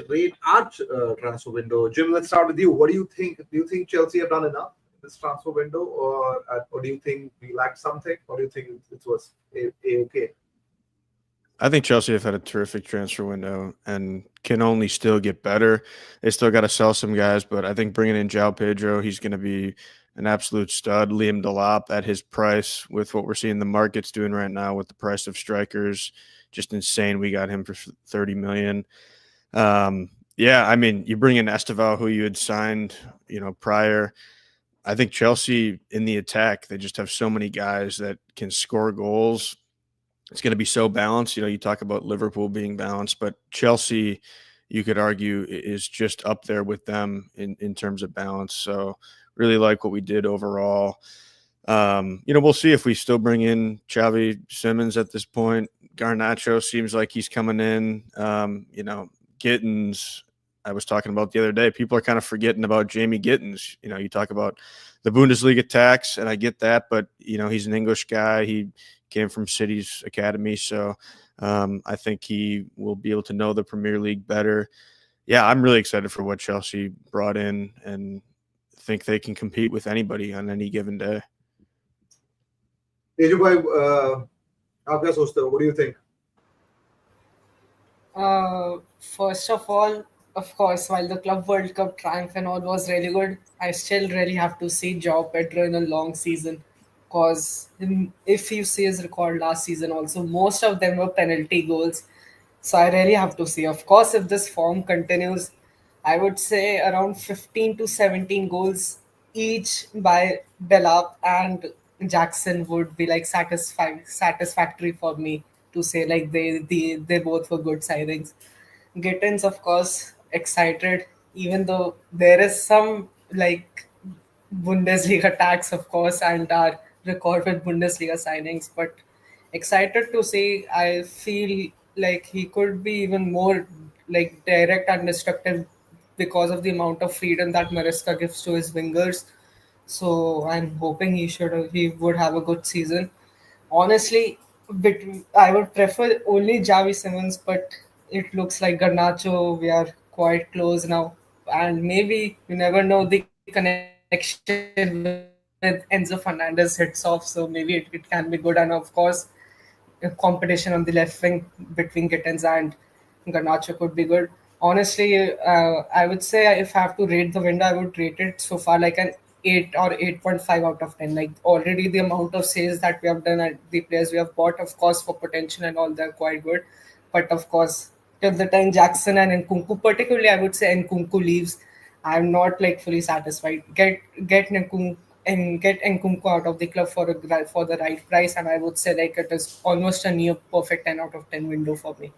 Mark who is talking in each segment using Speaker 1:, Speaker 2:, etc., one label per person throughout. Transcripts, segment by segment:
Speaker 1: rate our transfer window. Jim, let's start with you. What do you think? Do you think Chelsea have done enough in this transfer window, or do you think we lacked something, or do you think it was okay?
Speaker 2: I think Chelsea have had a terrific transfer window and can only still get better. They still got to sell some guys, but I think bringing in João Pedro, he's going to be an absolute stud. Liam Delap at his price, with what we're seeing the market's doing right now with the price of strikers, just insane. We got him for 30 million. Yeah, I mean, you bring in Esteval, who you had signed, prior. I think Chelsea in the attack, they just have so many guys that can score goals. It's going to be so balanced. You talk about Liverpool being balanced, but Chelsea, you could argue, is just up there with them in terms of balance. So really like what we did overall. We'll see if we still bring in Xavi Simons at this point. Garnacho seems like he's coming in. Gittins, I was talking about the other day. People are kind of forgetting about Jamie Gittins. You talk about the Bundesliga tax, and I get that, but he's an English guy. He came from City's academy, so I think he will be able to know the Premier League better. Yeah, I'm really excited for what Chelsea brought in, and think they can compete with anybody on any given day.
Speaker 1: Tezu भाई, आप क्या सोचते हो? What do you think?
Speaker 3: First of all, of course, while the Club World Cup triumph and all was really good, I still really have to see João Pedro in a long season. Because if you see his record last season, also, most of them were penalty goals. So I really have to see. Of course, if this form continues, I would say around 15 to 17 goals each by Delap and Jackson would be like satisfactory for me to say like they both were good signings. Gittins, of course, excited, even though there is some like Bundesliga tax, of course, and our record with Bundesliga signings, but excited to see. I feel like he could be even more like direct and destructive because of the amount of freedom that Maresca gives to his wingers. So I'm hoping he would have a good season. Honestly, I would prefer only Javi Simmons, but it looks like Garnacho, we are quite close now. And maybe you never know, the connection with Enzo Fernandez hits off, so maybe it can be good. And of course, competition on the left wing between Gittins and Garnacho could be good. Honestly, I would say if I have to rate the window, I would rate it so far like an 8 or 8.5 out of 10. Like already the amount of sales that we have done and the players we have bought, of course, for potential and all, they're quite good. But of course, till the time Jackson and Nkunku, particularly I would say Nkunku leaves, I'm not like fully satisfied. Get Nkunku out of the club for the right price, and I would say like it is almost a near perfect 10 out of 10 window for me.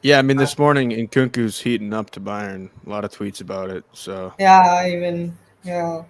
Speaker 2: Yeah, I mean, this morning Nkunku's heating up to Bayern. A lot of tweets about it. So
Speaker 3: Yeah, even yeah.